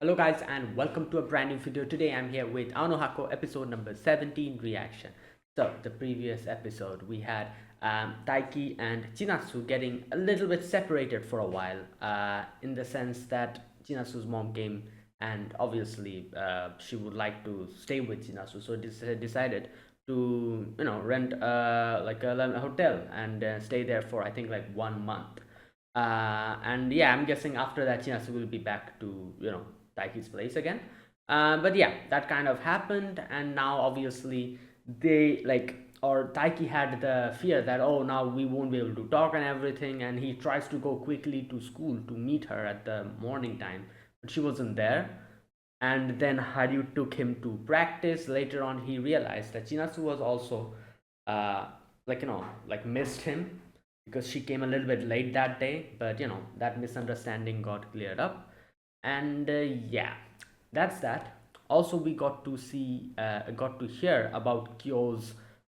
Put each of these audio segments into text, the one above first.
Hello guys and welcome to a brand new video. Today I'm here with Hako episode number 17 reaction. So the previous episode we had Taiki and Chinatsu getting a little bit separated for a while in the sense that Chinatsu's mom came and obviously she would like to stay with Chinatsu, so decided to rent a hotel and stay there for I think like 1 month. And yeah, I'm guessing after that Chinasu will be back to Taiki's place again. But yeah, that kind of happened, and now obviously they like or Taiki had the fear that, oh, now we won't be able to talk and everything, and he tries to go quickly to school to meet her at the morning time, but she wasn't there. And then Haryu took him to practice. Later on, he realized that Chinatsu was also uh, missed him because she came a little bit late that day. But that misunderstanding got cleared up, and yeah, that's that. Also, we got to hear about Kyo's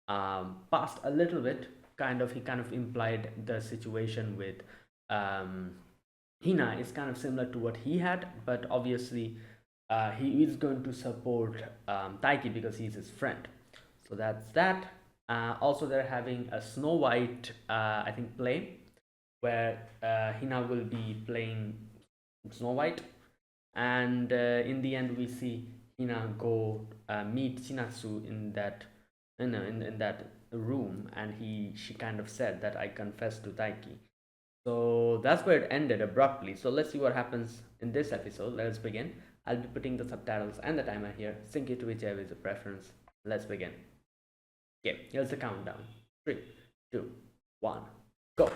past a little bit. He kind of implied the situation with um, Hina is kind of similar to what he had, but obviously he is going to support Taiki because he's his friend. So that's that. Also, they're having a Snow White, I think, play where Hina will be playing Snow White, and in the end, we see Hina go meet Chinatsu in that in that room, and she kind of said that I confessed to Taiki. So that's where it ended abruptly. So let's see what happens in this episode. Let's begin. I'll be putting the subtitles and the timer here. Sync it to whichever is your preference. Let's begin. Okay, here's the countdown. 3, 2, 1, go.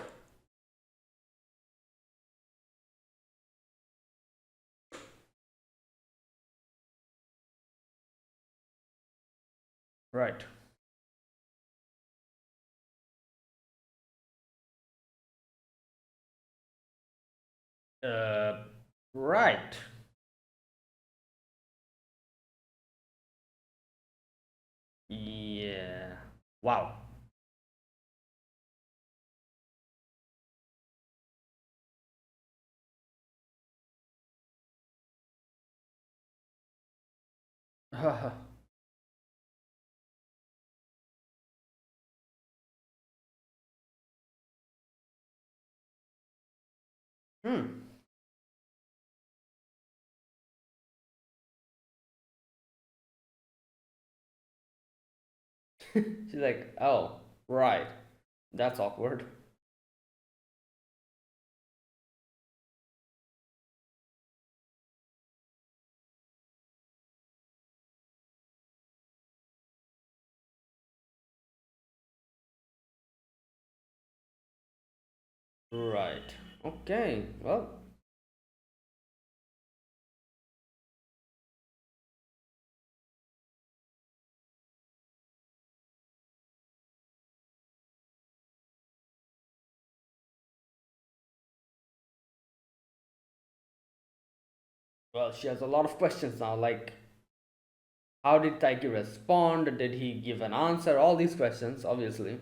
Right. Uh, right. Yeah. Wow. Hmm. She's like, oh, right. That's awkward. Right. Okay. Well, she has a lot of questions now. Like, how did Taiki respond? Did he give an answer? All these questions, obviously.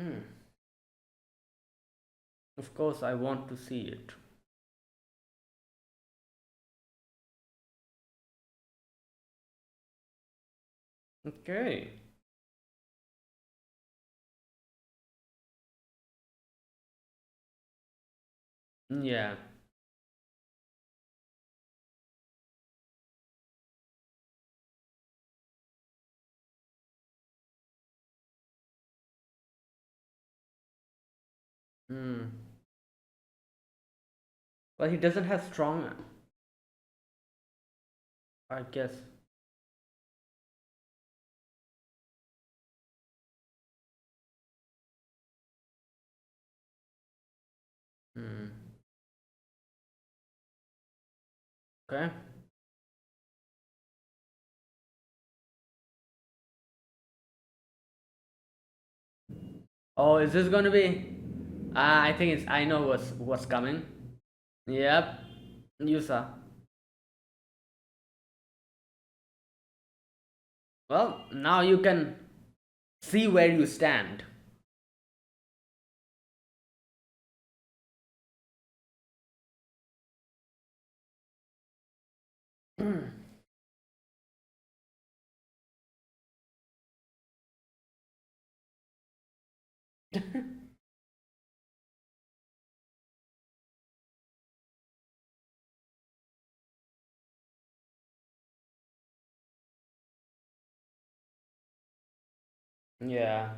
Hmm. Of course, I want to see it. Okay. Yeah. Hmm. But he doesn't have strong, I guess. Hmm. Okay. Oh, is this gonna be? I think it's. I know what's coming. Yep. Yusa. Well, now you can see where you stand. Yeah.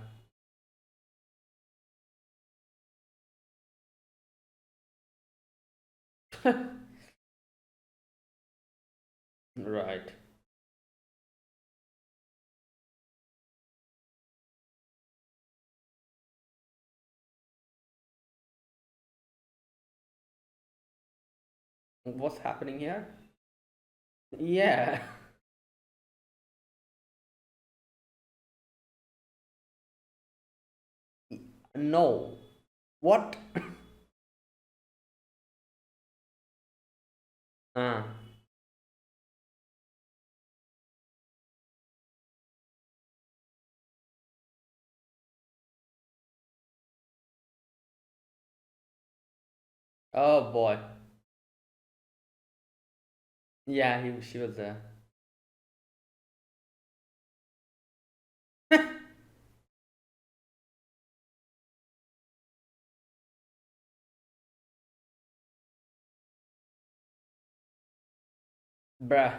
Right. What's happening here? Yeah. No. What? Ah. Oh boy. Yeah, she was there. Bruh.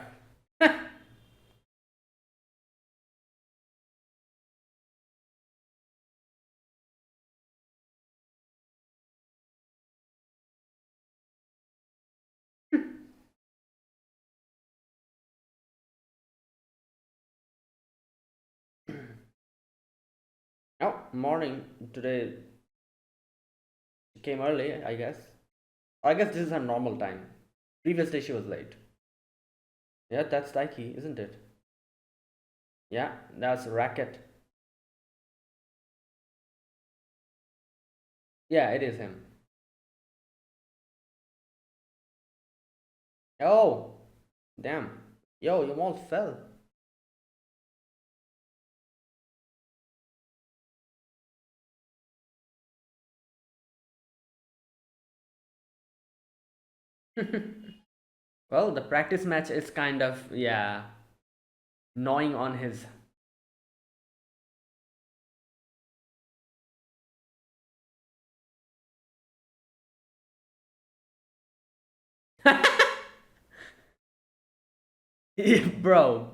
Oh, morning. Today she came early, I guess. I guess this is her normal time. Previous day she was late. Yeah, that's Taiki, isn't it? Yeah, that's Racket. Yeah, it is him. Oh, damn. Yo, you almost fell. Well, the practice match is kind of, yeah, gnawing on his. Bro.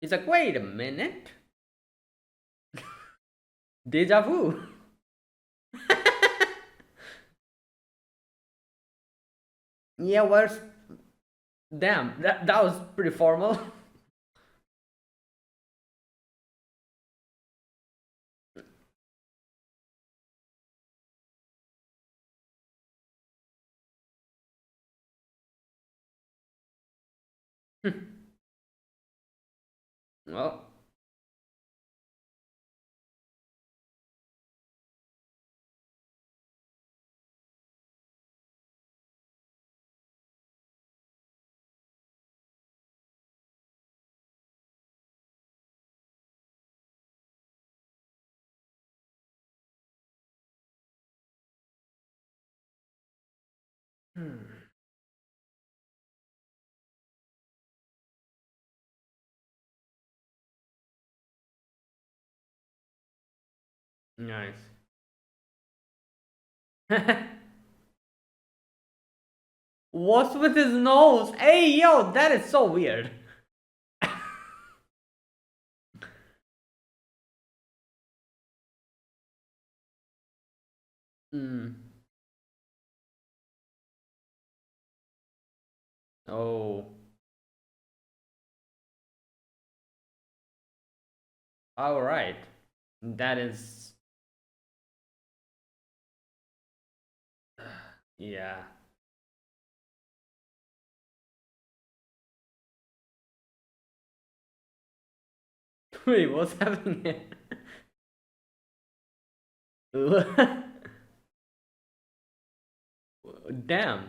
He's like, wait a minute. Deja vu. Yeah, where's. Damn, that was pretty formal. Well, Hmm. Nice. What's with his nose? Hey, yo, that is so weird. Hmm. Oh. All right. That is. Yeah. Wait, what's happening here? Damn.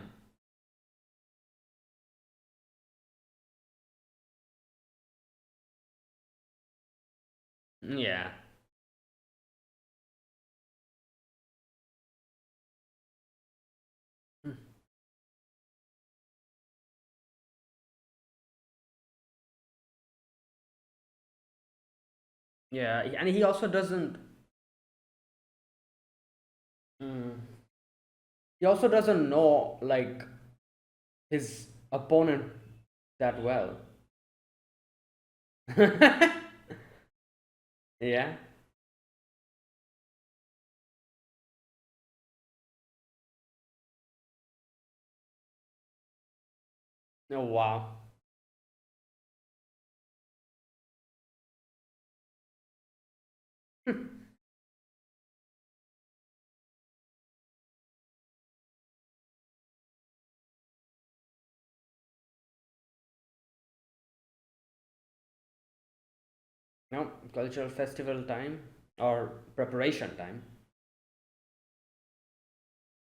Yeah. Yeah, and he also doesn't. Mm, he also doesn't know like his opponent that well. Yeah. Oh wow. No, cultural festival time or preparation time.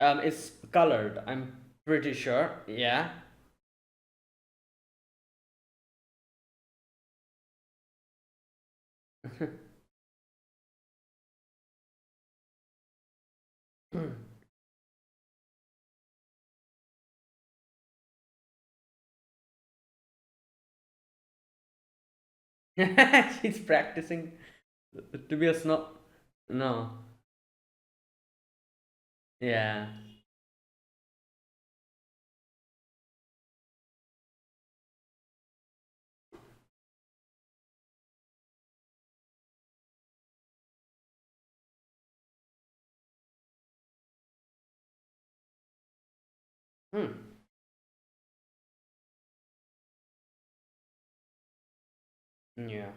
It's colored. I'm pretty sure. Yeah. She's practicing to be a snow. No. Yeah. Hmm. Yeah.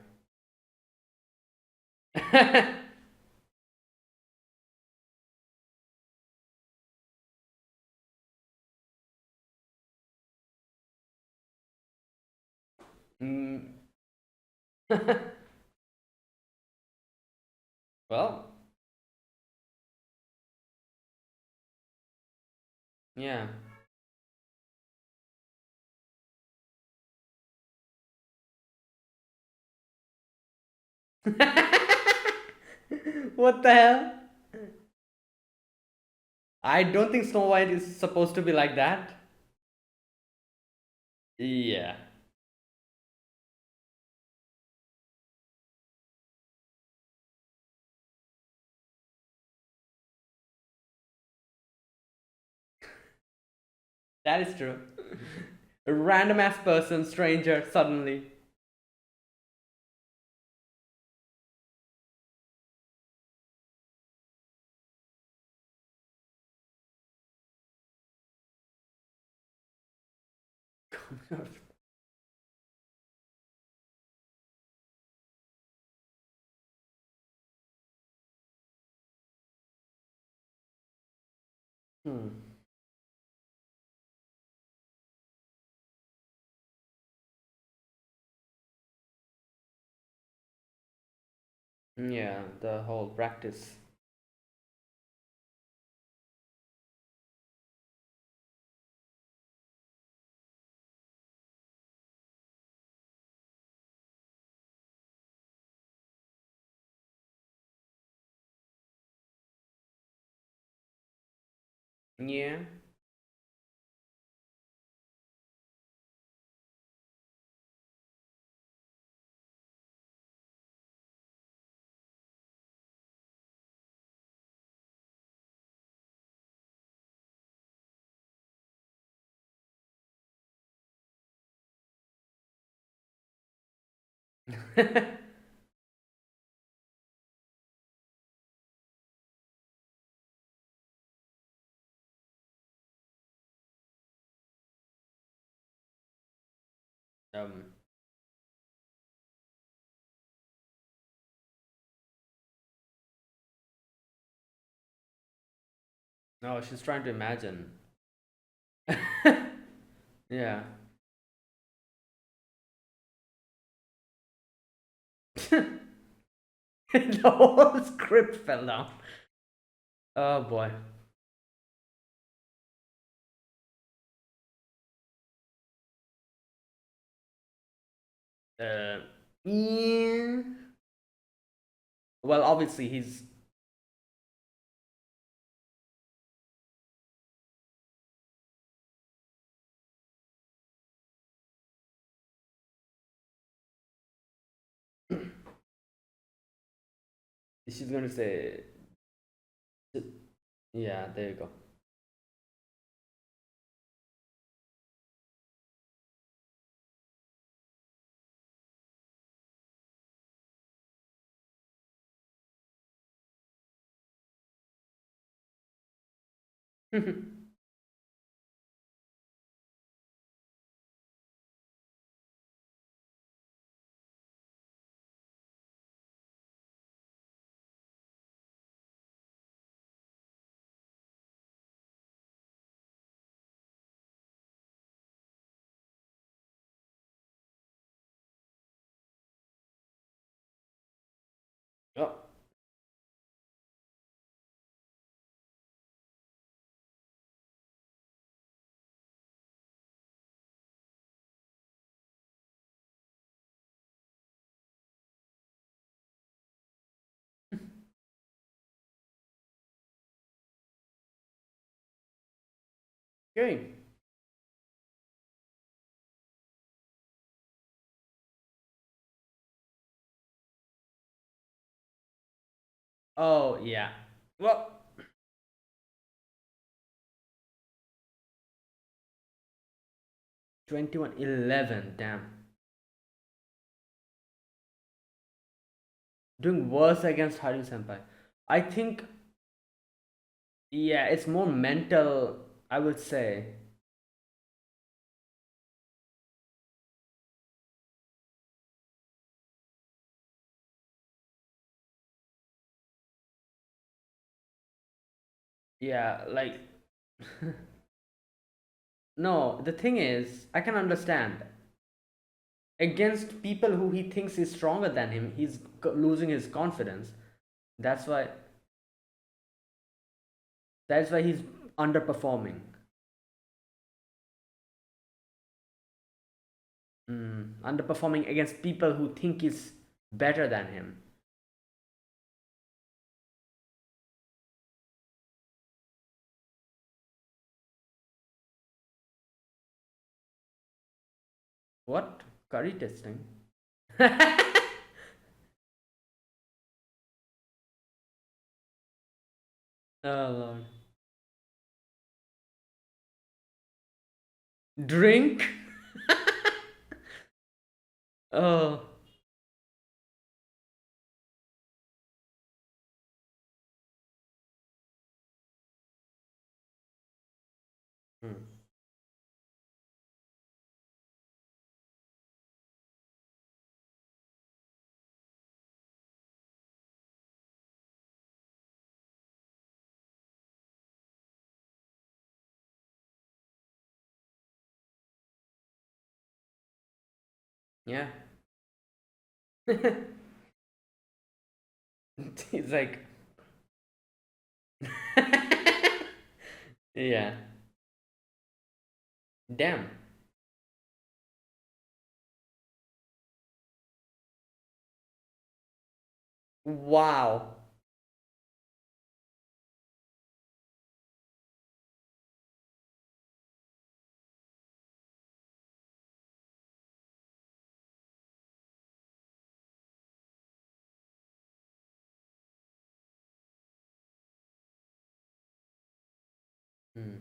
Mm. Well, yeah. What the hell? I don't think Snow White is supposed to be like that. Yeah. That is true. A random ass person, stranger, suddenly. Hmm. Yeah, the whole practice. Yeah. um, no, she's trying to imagine. Yeah. The whole script fell down. Oh boy. Uh, yeah. Well, obviously he's. She's gonna say. Yeah, there you go. Oh. Okay. Oh yeah. Well, 21-11. Damn. Doing worse against Haru Senpai. I think, yeah, it's more mental, I would say. Yeah, like, no, the thing is, I can understand. Against people who he thinks is stronger than him, he's losing his confidence. That's why, that's why he's underperforming. Underperforming against people who think he's better than him. What? Curry testing? Oh Lord. Drink? Oh. Hmm. Yeah. He's like, yeah. Damn. Wow. Hmm.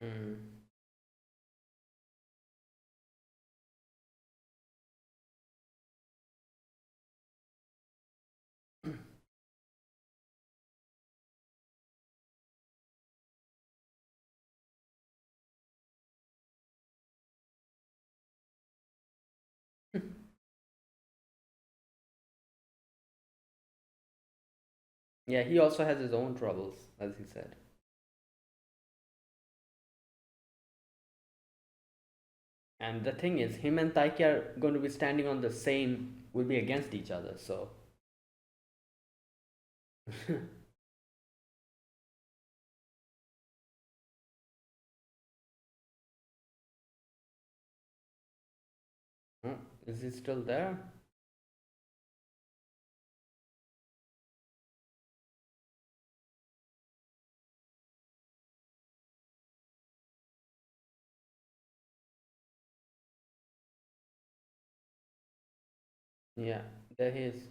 Mm. Yeah, he also has his own troubles, as he said. And the thing is, him and Taiki are going to be standing on the same, will be against each other. So, Hmm, is he still there? Yeah, there he is.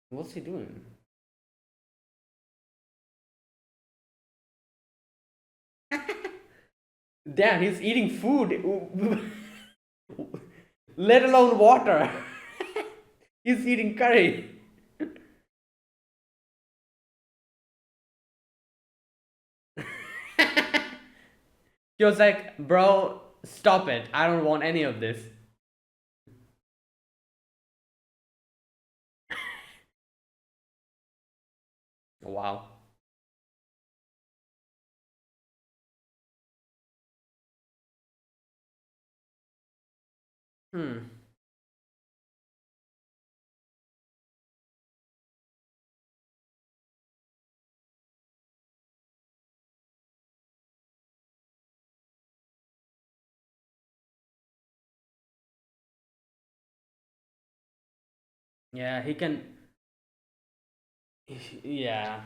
What's he doing? Damn, he's eating food, let alone water. He's eating curry. He was like, bro, stop it. I don't want any of this. Wow. Hmm. Yeah, he can. Yeah.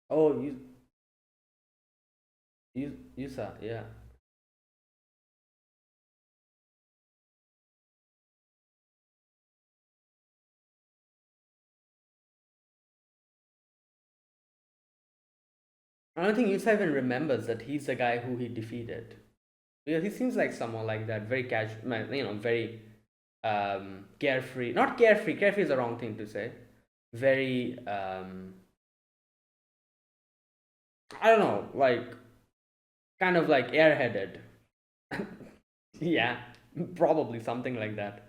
Oh, you saw. Yeah. I don't think Yusa even remembers that he's the guy who he defeated. Because he seems like someone like that, very casual, very carefree. Not carefree. Carefree is the wrong thing to say. Very I don't know, like kind of like airheaded. Yeah, probably something like that.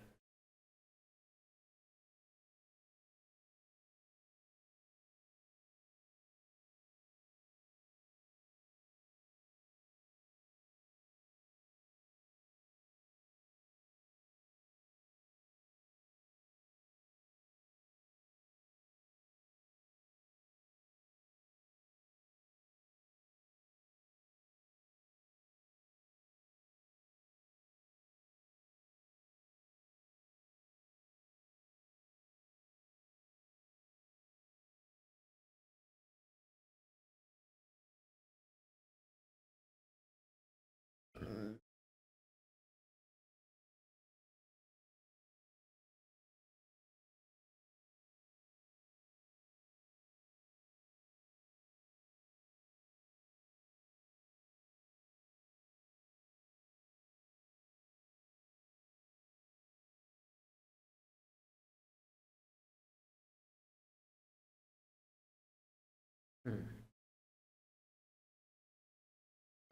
Hmm.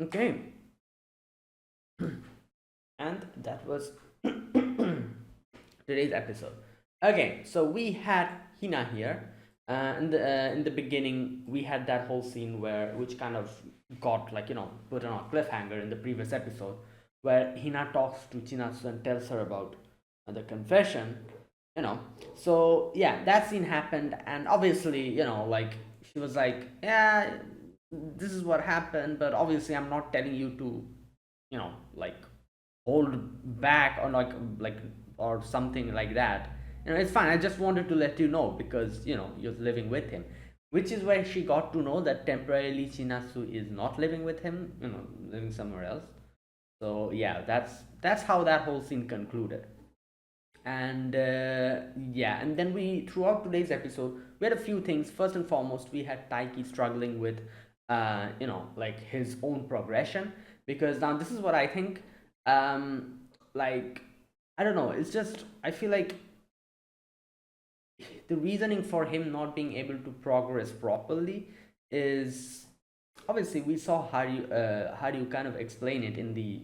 Okay, and that was today's episode. Okay, so we had Hina here. In the beginning, we had that whole scene where which kind of got like put on a cliffhanger in the previous episode, where Hina talks to Chinatsu and tells her about the confession. You know, so yeah, that scene happened, and obviously, like she was like, yeah, this is what happened, but obviously, I'm not telling you to, like hold back or like or something like that. It's fine. I just wanted to let you know because you're living with him. which is where she got to know that temporarily Chinasu is not living with him, living somewhere else. So yeah, that's how that whole scene concluded. And yeah, and then we throughout today's episode we had a few things. First and foremost, we had Taiki struggling with like his own progression, because now this is what I think. Like, I don't know, it's just I feel like the reasoning for him not being able to progress properly is, obviously we saw how do you kind of explain it in the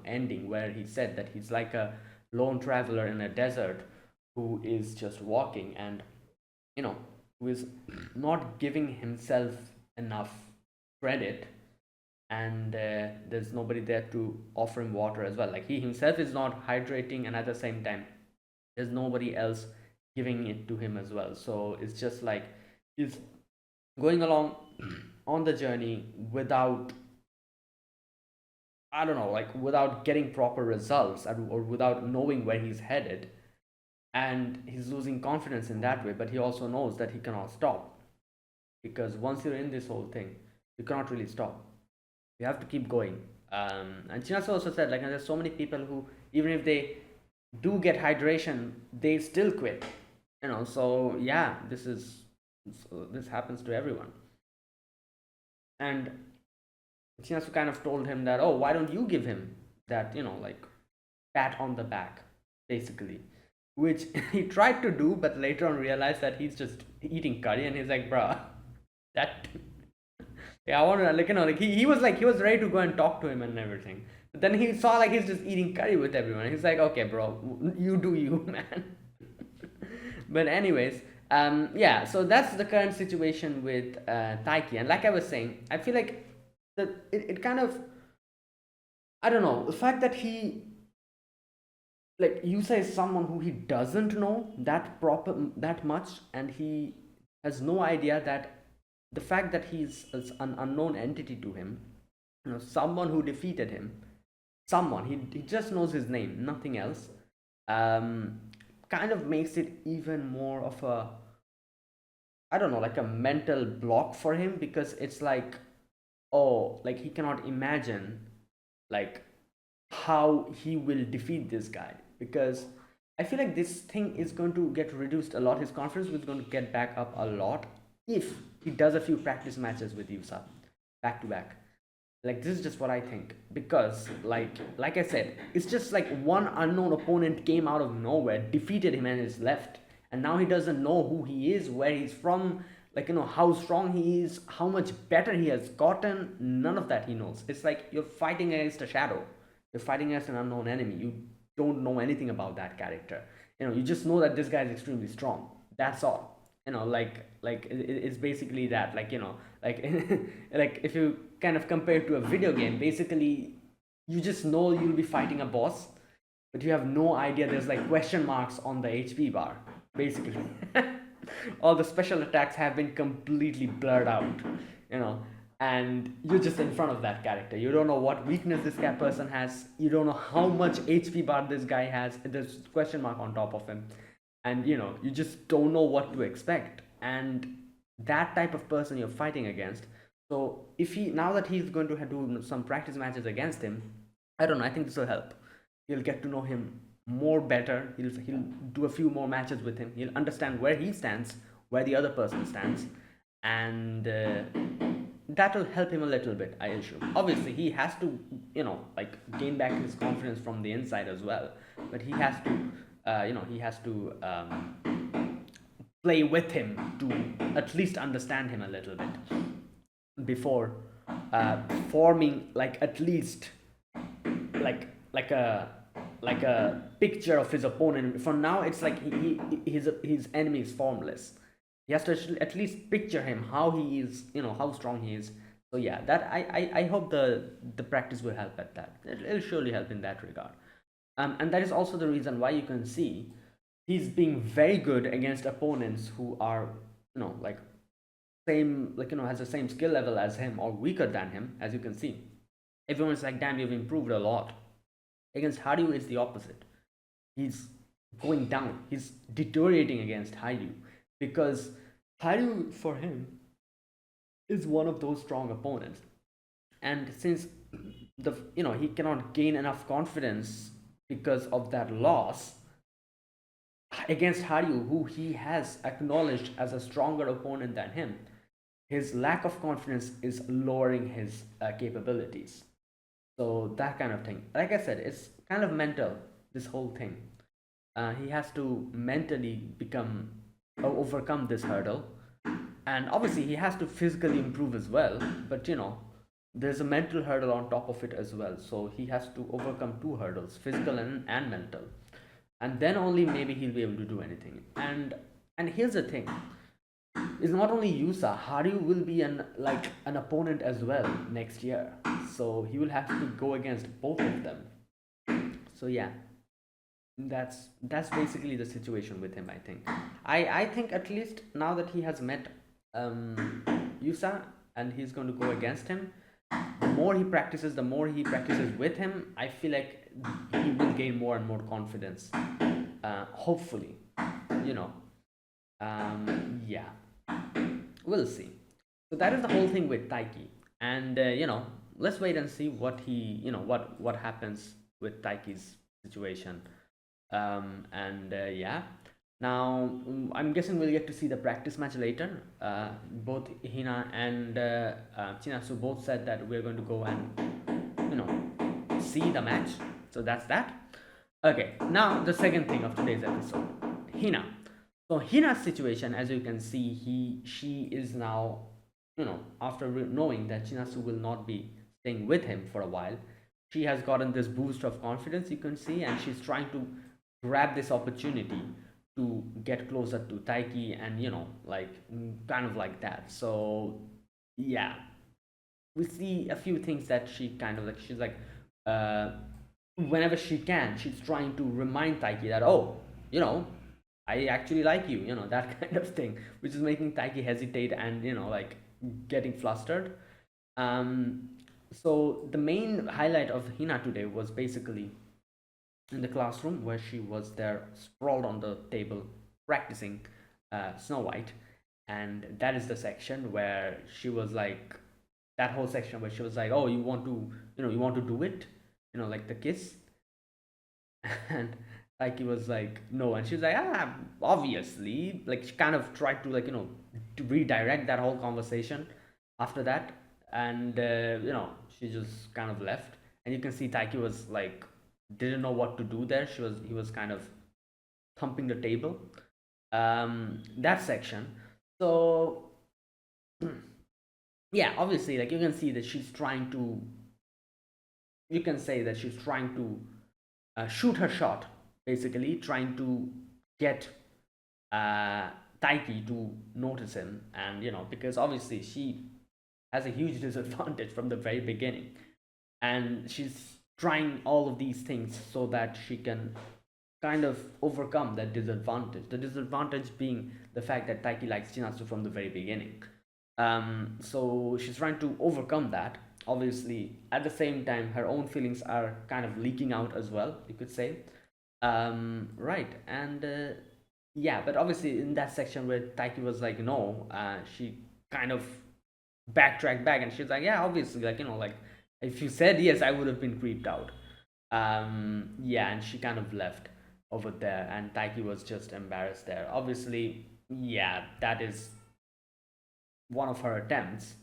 ending, where he said that he's like a lone traveler in a desert who is just walking, and you know who is not giving himself enough credit, and there's nobody there to offer him water as well. Like, he himself is not hydrating, and at the same time there's nobody else giving it to him as well. So it's just like he's going along on the journey without, I don't know, like without getting proper results, or without knowing where he's headed, and he's losing confidence in that way. But he also knows that he cannot stop, because once you're in this whole thing, you cannot really stop. You have to keep going. And Chinasu also said, like, there's so many people who, even if they do get hydration, they still quit. So yeah, this happens to everyone. And Chinasu kind of told him that, oh, why don't you give him that, like, pat on the back, basically, which he tried to do, but later on realized that he's just eating curry, and he's like, bruh, that, yeah, I want to, like, like he was ready to go and talk to him and everything, but then he saw like he's just eating curry with everyone. He's like, okay, bro, you do you, man. But anyways, yeah, so that's the current situation with Taiki, and like I was saying, I feel like that it kind of, I don't know, the fact that he, like, Yusa is someone who he doesn't know that much, and he has no idea that the fact that he's an unknown entity to him, someone who defeated him, someone he just knows his name, nothing else, um, kind of makes it even more of a, I don't know, like a mental block for him, because it's like, oh, like he cannot imagine, like, how he will defeat this guy, because I feel like this thing is going to get reduced a lot. His confidence is going to get back up a lot if he does a few practice matches with Yusa back to back. Like, this is just what I think, because like I said, it's just like one unknown opponent came out of nowhere, defeated him, and is left, and now he doesn't know who he is, where he's from, like, how strong he is, how much better he has gotten. None of that he knows. It's like you're fighting against a shadow, you're fighting against an unknown enemy. You don't know anything about that character. You just know that this guy is extremely strong. That's all. Like it's basically that. Like, like like if you kind of compare it to a video game, basically you just know you'll be fighting a boss, but you have no idea there's like question marks on the HP bar, basically. All the special attacks have been completely blurred out, you know and you're just in front of that character. You don't know what weakness this guy person has. You don't know how much HP bar this guy has. There's question mark on top of him, and you just don't know what to expect. And that type of person you're fighting against. So if he now that he's going to do some practice matches against him, I don't know, I think this will help. You'll get to know him more better. He'll do a few more matches with him. He'll understand where he stands, where the other person stands, and that will help him a little bit, I assume. Obviously, he has to, like, gain back his confidence from the inside as well. But he has to, play with him to at least understand him a little bit before forming, like, at least like a picture of his opponent. For now, it's like his enemy is formless. He has to at least picture him, how he is, how strong he is. So yeah, that I hope the practice will help at that. It'll surely help in that regard. And that is also the reason why you can see he's being very good against opponents who are, like, same, like, has the same skill level as him or weaker than him. As you can see, everyone's like, damn, you've improved a lot. Against Haryu, it's the opposite. He's going down. He's deteriorating against Haryu, because Haryu, for him, is one of those strong opponents. And since he cannot gain enough confidence because of that loss against Haryu, who he has acknowledged as a stronger opponent than him, his lack of confidence is lowering his capabilities. So that kind of thing, like I said, it's kind of mental, this whole thing. He has to mentally overcome this hurdle, and obviously he has to physically improve as well, but there's a mental hurdle on top of it as well, so he has to overcome two hurdles, physical and mental, and then only maybe he'll be able to do anything. And here's the thing, it's not only Yusa, Haryu will be an opponent as well next year, so he will have to go against both of them. So yeah, that's basically the situation with him. I think I think at least now that he has met Yusa and he's going to go against him, the more he practices with him, I feel like he will gain more and more confidence. Hopefully, you know. Yeah, we'll see. So that is the whole thing with Taiki, and let's wait and see what happens with Taiki's situation. And yeah, now I'm guessing we'll get to see the practice match later. Both Hina and Chinasu both said that we're going to go and see the match. So that's that. Okay, now the second thing of today's episode, Hina. So Hina's situation, as you can see, she is now, after knowing that Chinasu will not be staying with him for a while, she has gotten this boost of confidence, you can see, and she's trying to grab this opportunity to get closer to Taiki, and kind of like that. So yeah, we see a few things that she kind of like, she's like, uh, whenever she can, she's trying to remind Taiki that, oh, I actually like you, that kind of thing, which is making Taiki hesitate and like getting flustered. Um, so the main highlight of Hina today was basically in the classroom where she was there sprawled on the table practicing Snow White, and that is the section where she was like, that whole section where she was like, oh, you want to do it, like the kiss. And Taiki was like, no, and she was like, obviously, like she kind of tried to to redirect that whole conversation after that, and she just kind of left, and you can see Taiki was like, didn't know what to do there. He was kind of thumping the table, that section. So yeah, obviously, like you can see that she's trying to, you can say that she's trying to shoot her shot, basically trying to get uh, Taiki to notice him, and because obviously she has a huge disadvantage from the very beginning, and she's trying all of these things so that she can kind of overcome that disadvantage. The disadvantage being the fact that Taiki likes Chinatsu from the very beginning. So she's trying to overcome that. Obviously, at the same time, her own feelings are kind of leaking out as well, you could say. Right, and yeah, but obviously in that section where Taiki was like, no, she kind of backtracked back, and she's like, yeah, obviously, like like if you said yes, I would have been creeped out. Yeah, and she kind of left over there, and Taiki was just embarrassed there. Obviously, yeah, that is one of her attempts,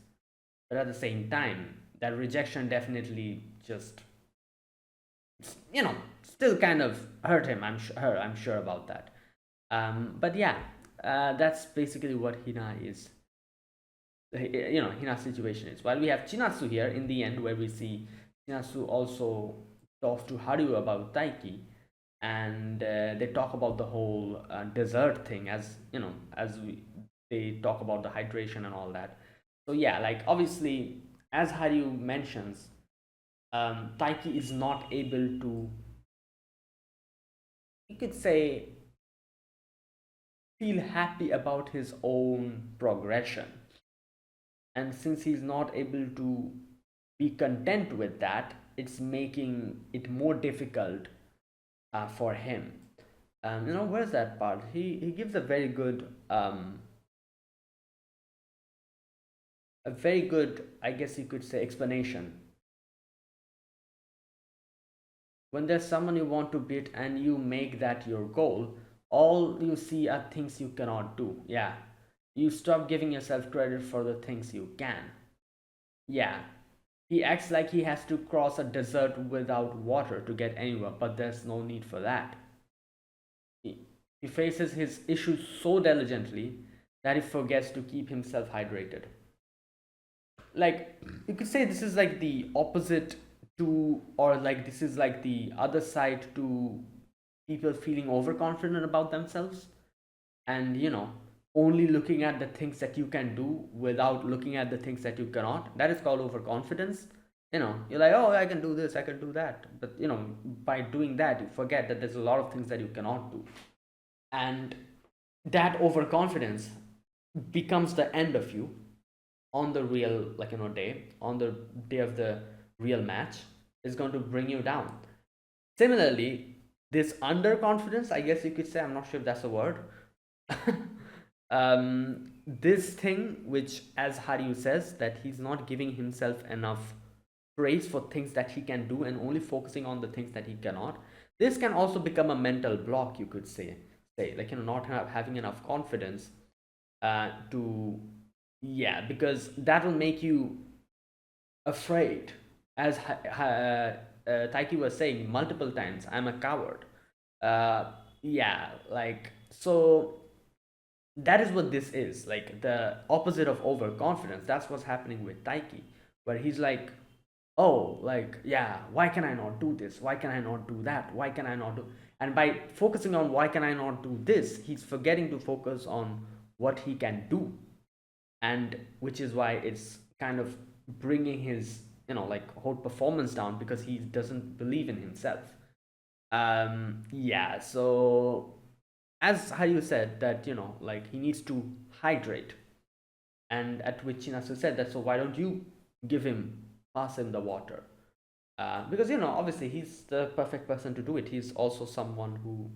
but at the same time, that rejection definitely just still kind of hurt him. I'm sure about that. But yeah, that's basically what Hina is. Hina's situation is. While we have Chinatsu here in the end, where we see Chinatsu also talks to Haru about Taiki, and they talk about the whole dessert thing, as they talk about the hydration and all that. So yeah, like obviously, as Haru mentions, Taiki is not able to, you could say, feel happy about his own progression. And since he's not able to be content with that, it's making it more difficult for him. Where's that part? He gives a very good a very good, I guess you could say, explanation. When there's someone you want to beat and you make that your goal, all you see are things you cannot do. Yeah. You stop giving yourself credit for the things you can. Yeah. He acts like he has to cross a desert without water to get anywhere, but there's no need for that. He faces his issues so diligently that he forgets to keep himself hydrated. Like, you could say this is like the opposite to, or like this is like the other side to people feeling overconfident about themselves, and only looking at the things that you can do without looking at the things that you cannot. That is called overconfidence. You're like, oh, I can do this, I can do that, but by doing that you forget that there's a lot of things that you cannot do. And that overconfidence becomes the end of you on the real, like, day, on the day of the real match, is going to bring you down. Similarly, this underconfidence, I guess you could say, I'm not sure if that's a word. This thing, which, as Haryu says, that he's not giving himself enough praise for things that he can do and only focusing on the things that he cannot. This can also become a mental block, you could say, like, not having enough confidence to, yeah, because that will make you afraid. As Taiki was saying multiple times, I'm a coward. Yeah, like, so that is what this is, like the opposite of overconfidence. That's what's happening with Taiki, where he's like, oh, like, yeah, why can I not do this, why can I not do that, why can I not do, and by focusing on why can I not do this, he's forgetting to focus on what he can do. And which is why it's kind of bringing his like whole performance down, because he doesn't believe in himself. Yeah, so as Hayu said that like he needs to hydrate, and at which Chinasu said that, so why don't you pass him the water, because obviously he's the perfect person to do it. He's also someone who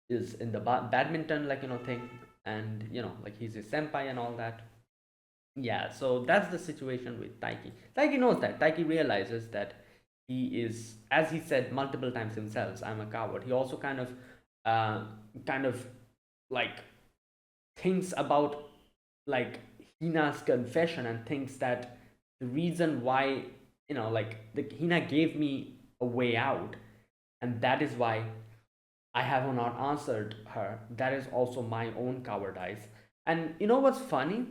is in the badminton, like, thing, and like he's his senpai and all that. Yeah, so that's the situation with Taiki. Taiki knows that. Taiki realizes that he is, as he said multiple times himself, I'm a coward. He also uh, kind of like thinks about like Hina's confession, and thinks that the reason why, like, the Hina gave me a way out, and that is why I have not answered her. That is also my own cowardice. And what's funny?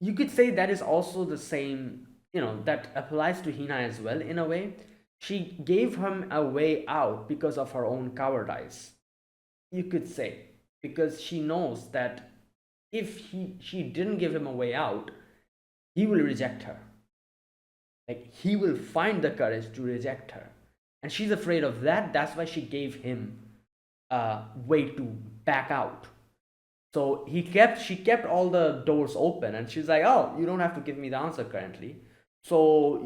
You could say that is also the same, that applies to Hina as well, in a way. She gave him a way out because of her own cowardice, you could say, because she knows that if she didn't give him a way out, he will reject her. Like, he will find the courage to reject her, and she's afraid of that. That's why she gave him a way to back out. So she kept all the doors open, and she's like, oh, you don't have to give me the answer currently. So,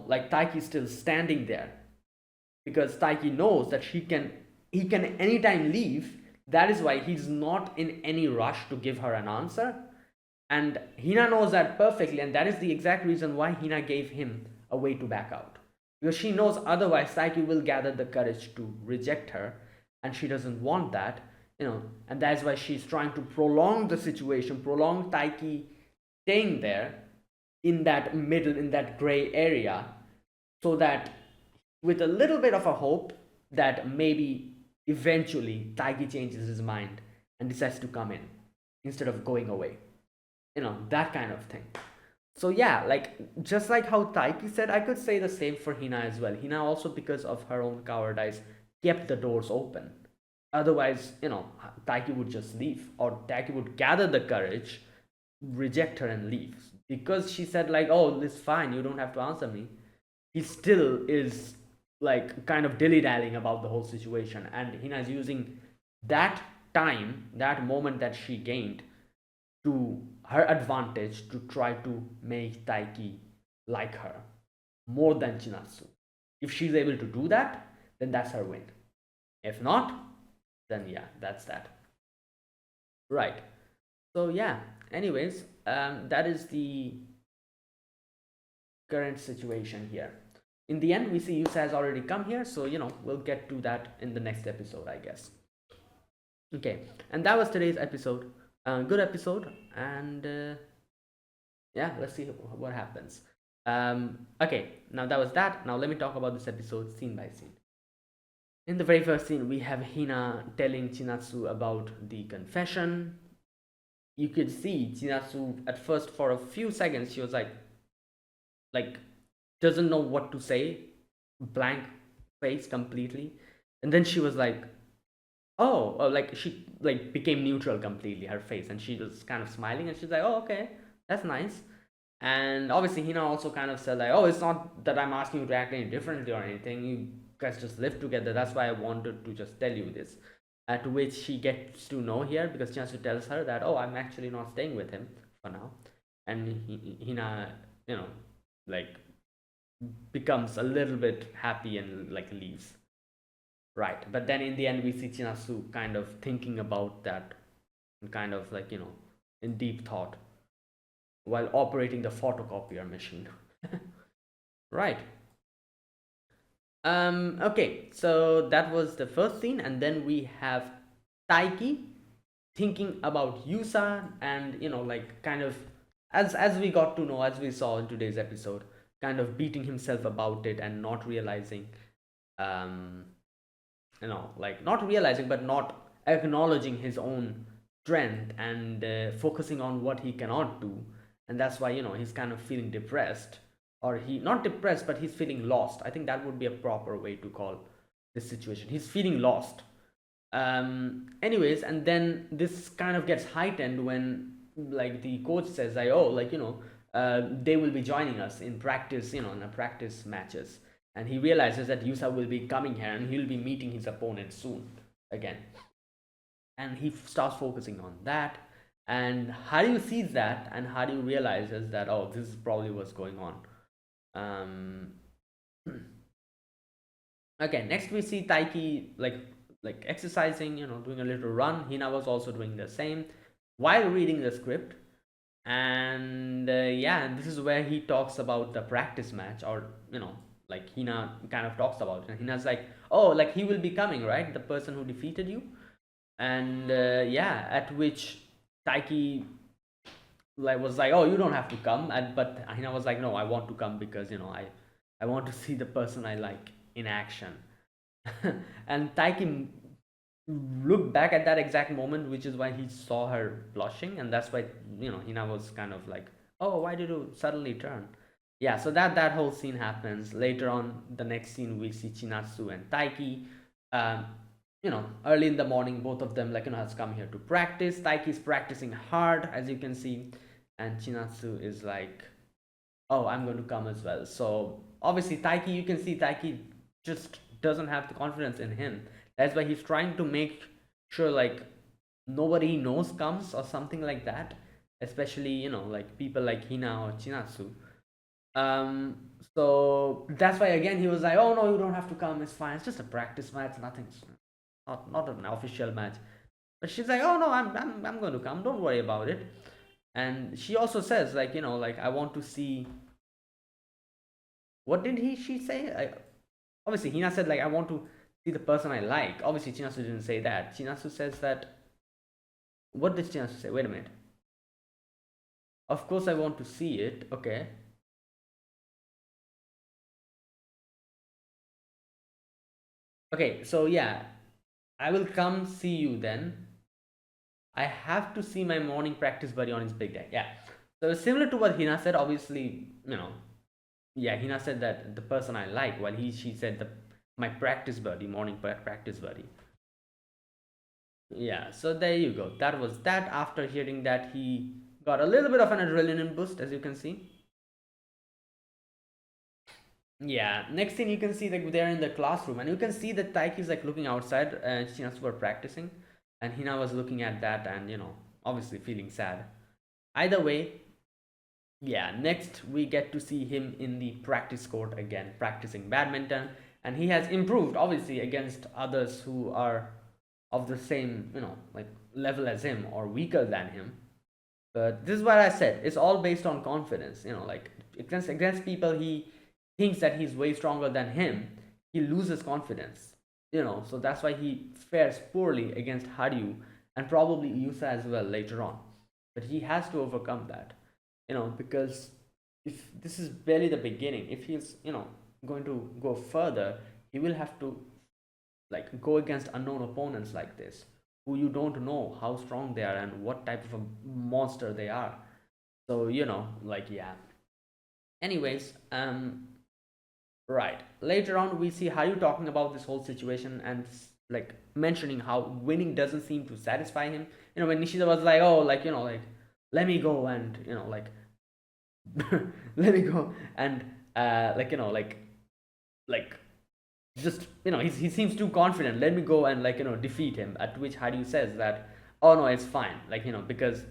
like, Taiki's still standing there, because Taiki knows that he can anytime leave. That is why he's not in any rush to give her an answer. And Hina knows that perfectly, and that is the exact reason why Hina gave him a way to back out. Because she knows otherwise Taiki will gather the courage to reject her, and she doesn't want that. And that's why she's trying to prolong the situation, prolong Taiki staying there in that middle, in that gray area, so that with a little bit of a hope that maybe eventually Taiki changes his mind and decides to come in instead of going away. That kind of thing. So yeah, like, just like how Taiki said, I could say the same for Hina as well. Hina also, because of her own cowardice, kept the doors open. Otherwise, Taiki would just leave, or Taiki would gather the courage, reject her, and leave. Because she said, like, oh, it's fine, you don't have to answer me, he still is like kind of dilly-dallying about the whole situation, and Hina is using that time, that moment that she gained, to her advantage, to try to make Taiki like her more than Chinatsu. If she's able to do that, then that's her win. If not, then yeah, that's that. Right. So yeah, anyways, that is the current situation here. In the end, we see Yusa has already come here, so we'll get to that in the next episode, I guess. Okay, and that was today's episode. Good episode, and yeah, let's see what happens. Okay, now that was that. Now let me talk about this episode scene by scene. In the very first scene, we have Hina telling Chinatsu about the confession. You could see Chinatsu at first for a few seconds she was like doesn't know what to say, blank face completely, and then she was like, oh, like she like became neutral completely, her face, and she was kind of smiling, and she's like, oh, okay, that's nice. And obviously Hina also kind of said like, oh, it's not that I'm asking you to act any differently or anything, you guys just live together, that's why I wanted to just tell you this. To which she gets to know here because Chansu tells her that, oh, I'm actually not staying with him for now. And Hina, like becomes a little bit happy and like leaves. Right. But then in the end, we see Chinasu kind of thinking about that and kind of like, in deep thought while operating the photocopier machine. Right. Okay, so that was the first scene, and then we have Taiki thinking about Yusa, and like kind of as we got to know, as we saw in today's episode, kind of beating himself about it and not realizing, um, like not realizing but not acknowledging his own strength and focusing on what he cannot do, and that's why he's kind of feeling depressed, or he not depressed but he's feeling lost. I think that would be a proper way to call this situation. He's feeling lost. Anyways, and then this kind of gets heightened when like the coach says like, oh, like they will be joining us in practice, in the practice matches, and he realizes that Yusa will be coming here and he'll be meeting his opponent soon again, and he starts focusing on that. And Haryu sees that, and Haryu realizes that, oh, this is probably what's going on. um okay, next we see Taiki like exercising, doing a little run. Hina was also doing the same while reading the script. And yeah, and this is where he talks about the practice match, or like Hina kind of talks about it, and Hina's like, oh, like he will be coming, right, the person who defeated you. And yeah, at which Taiki like was like, oh, you don't have to come. And but Hina was like, no, I want to come because I want to see the person I like in action. And Taiki looked back at that exact moment, which is why he saw her blushing, and that's why Hina was kind of like, oh, why did you suddenly turn? Yeah, so that whole scene happens. Later on, the next scene, we see Chinatsu and Taiki. um, Early in the morning, both of them has come here to practice. Taiki is practicing hard, as you can see, and Chinatsu is like, oh, I'm going to come as well. So obviously Taiki, you can see Taiki just doesn't have the confidence in him. That's why he's trying to make sure like nobody he knows comes or something like that, especially like people like Hina or Chinatsu. So that's why again he was like, oh no, you don't have to come, it's fine, it's just a practice match, nothing's not an official match. But she's like, oh no, I'm going to come, don't worry about it. And she also says like, like, I want to see, what did she say? Obviously Hina said like, I want to see the person I like. Obviously Chinasu didn't say that. Chinasu says that, what did Chinasu say? Wait a minute. Of course I want to see it. Okay. Okay, so yeah, I will come see you then. I have to see my morning practice buddy on his big day. Yeah. So similar to what Hina said, obviously, yeah, Hina said that the person I like, while she said my practice buddy, morning practice buddy. Yeah, so there you go. That was that. After hearing that, he got a little bit of an adrenaline boost, as you can see. Yeah, next thing you can see that they're in the classroom, and you can see that Taiki is like looking outside, and Shinasu were practicing, and Hina was looking at that and obviously feeling sad. Either way, yeah, next we get to see him in the practice court again, practicing badminton, and he has improved obviously against others who are of the same like level as him or weaker than him. But this is what I said. It's all based on confidence. Like against people he thinks that he's way stronger than him, he loses confidence. So that's why he fares poorly against Haryu and probably Yusa as well later on. But he has to overcome that. Because if this is barely the beginning, if he's going to go further, he will have to like go against unknown opponents like this, who you don't know how strong they are and what type of a monster they are. So like, yeah. Anyways, right, later on we see Haru talking about this whole situation and like mentioning how winning doesn't seem to satisfy him. When Nishida was like, oh, like, like, let me go, and like let me go, and like, like just he seems too confident, let me go and like defeat him, at which Haru says that, oh no, it's fine, like because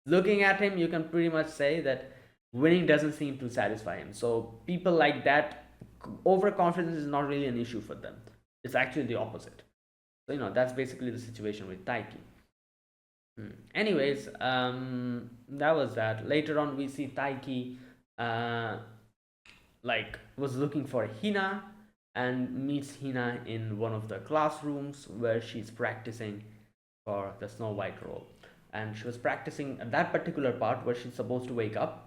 looking at him you can pretty much say that winning doesn't seem to satisfy him. So people like that, overconfidence is not really an issue for them. It's actually the opposite. So that's basically the situation with Taiki. Anyways, that was that. Later on we see Taiki like was looking for Hina and meets Hina in one of the classrooms where she's practicing for the Snow White role. And she was practicing that particular part where she's supposed to wake up,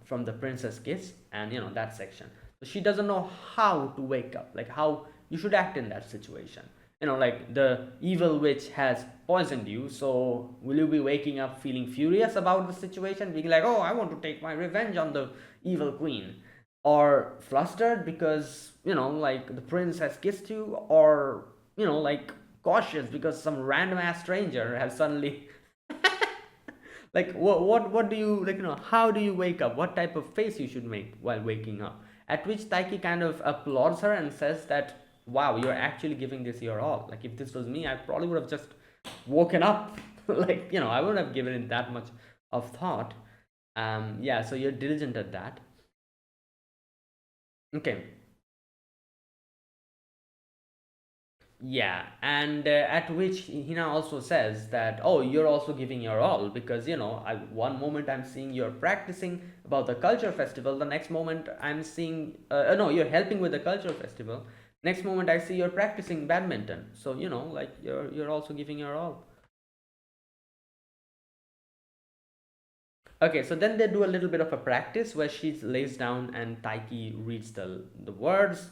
from the princess kiss, and that section. So she doesn't know how to wake up, like how you should act in that situation. Like the evil witch has poisoned you, so will you be waking up feeling furious about the situation, being like, oh, I want to take my revenge on the evil queen, or flustered because like the prince has kissed you, or like cautious because some random ass stranger has suddenly like what do you like, how do you wake up, what type of face you should make while waking up, at which Taiki kind of applauds her and says that, wow, you're actually giving this your all. Like if this was me, I probably would have just woken up. Like I wouldn't have given it that much of thought. Yeah, so you're diligent at that. Okay. Yeah, and at which Hina also says that, oh, you're also giving your all, because one moment I'm seeing you're practicing about the culture festival, the next moment I'm seeing no, you're helping with the culture festival, next moment I see you're practicing badminton. So like you're also giving your all. Okay, so then they do a little bit of a practice where she lays down and Taiki reads the words,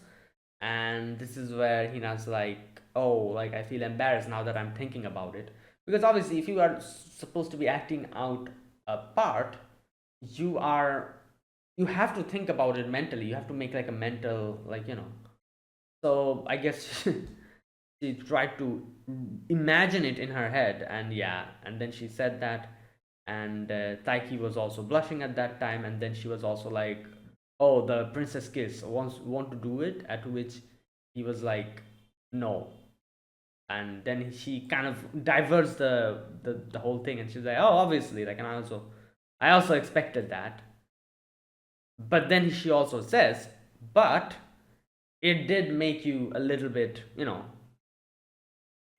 and this is where Hina's like, oh, like I feel embarrassed now that I'm thinking about it, because obviously if you are supposed to be acting out a part, you are you have to think about it mentally. You have to make like a mental, like so I guess she tried to imagine it in her head, and yeah, and then she said that, and Taiki was also blushing at that time, and then she was also like, "Oh, the princess kiss want to do it," at which he was like, "No," and then she kind of diverts the whole thing, and she's like, "Oh, obviously, like, and I also expected that," but then she also says, "But it did make you a little bit,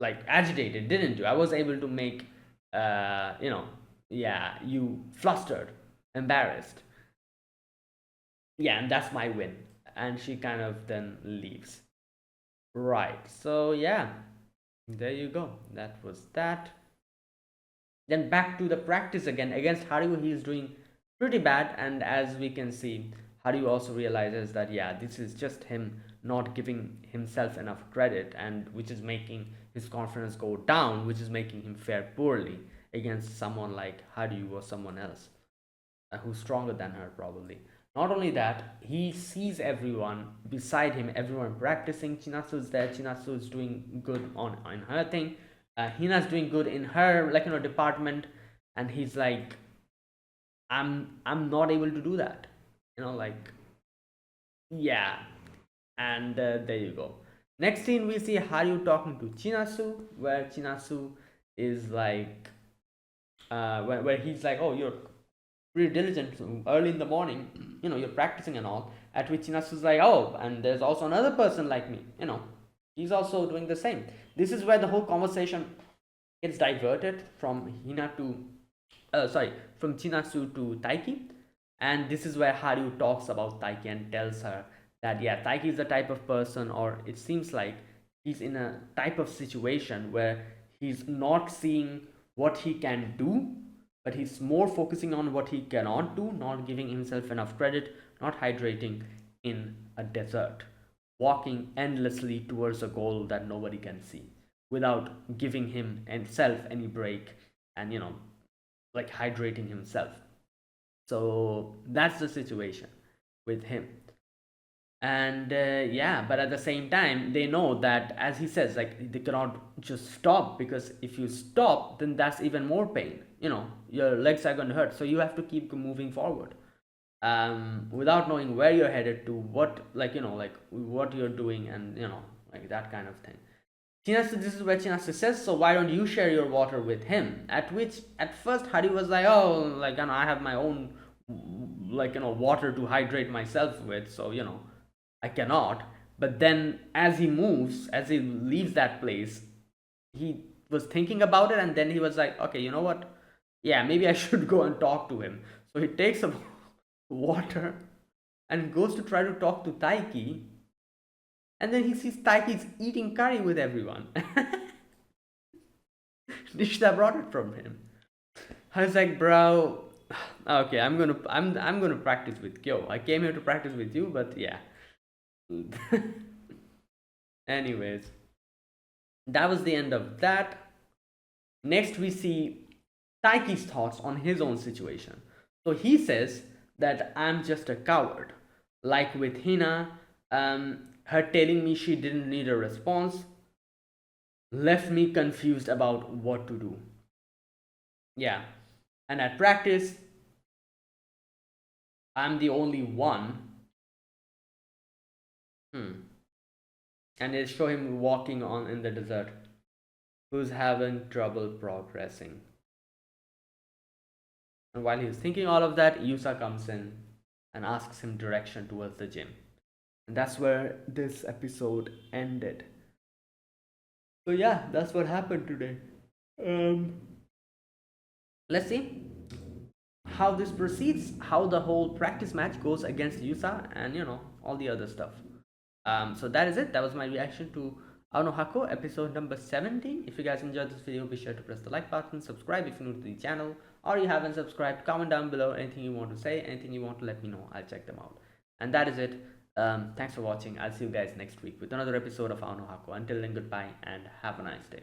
like agitated, didn't you? I was able to make, yeah, you flustered, embarrassed. Yeah, and that's my win." And she kind of then leaves. Right. So yeah, there you go. That was that. Then back to the practice again against Haru. He is doing pretty bad, and as we can see, Haru also realizes that, yeah, this is just him not giving himself enough credit, and which is making his confidence go down, which is making him fare poorly against someone like Haru or someone else who's stronger than her probably. Not only that, he sees everyone beside him, everyone practicing. Chinatsu's there. Chinatsu is doing good on her thing. Hina's doing good in her department, and he's like, I'm not able to do that. Like, yeah. And there you go. Next scene, we see Haru talking to Chinatsu, where Chinatsu is like, where he's like, oh, you're pretty diligent early in the morning, you're practicing and all, at which Inasu's like, oh, and there's also another person like me, he's also doing the same. This is where the whole conversation gets diverted from Hina to from Chinatsu to Taiki. And this is where Haru talks about Taiki and tells her that, yeah, Taiki is the type of person, or it seems like he's in a type of situation where he's not seeing what he can do, but he's more focusing on what he cannot do, not giving himself enough credit, not hydrating in a desert, walking endlessly towards a goal that nobody can see without giving himself any break, and like hydrating himself. So that's the situation with him. And yeah, but at the same time they know that, as he says, like they cannot just stop, because if you stop, then that's even more pain. Your legs are going to hurt, so you have to keep moving forward, without knowing where you're headed to, what, like what you're doing, and like that kind of thing. Chinatsu, this is where Chinatsu says, so why don't you share your water with him? At which, at first, Hari was like, oh, like, I have my own, like, water to hydrate myself with, so, I cannot. But then, as he moves, as he leaves that place, he was thinking about it, and then he was like, okay, you know what? Yeah, maybe I should go and talk to him. So he takes some water and goes to try to talk to Taiki, and then he sees Taiki's eating curry with everyone. Nishida brought it from him. I was like, bro, okay, I'm gonna practice with Kyo. I came here to practice with you, but yeah. Anyways, that was the end of that. Next, we see Taiki's thoughts on his own situation. So he says that I'm just a coward. Like with Hina, her telling me she didn't need a response left me confused about what to do. Yeah. And at practice, I'm the only one. And they show him walking on in the desert, who's having trouble progressing. And while he's thinking all of that, Yusa comes in and asks him direction towards the gym. And that's where this episode ended. So yeah, that's what happened today. Let's see how this proceeds, how the whole practice match goes against Yusa, and all the other stuff. So that is it. That was my reaction to Ano Hako episode number 17. If you guys enjoyed this video, be sure to press the like button, subscribe if you're new to the channel, or you haven't subscribed. Comment down below anything you want to say, anything you want to let me know. I'll check them out. And that is it. Thanks for watching. I'll see you guys next week with another episode of Ano Hako. Until then, goodbye and have a nice day.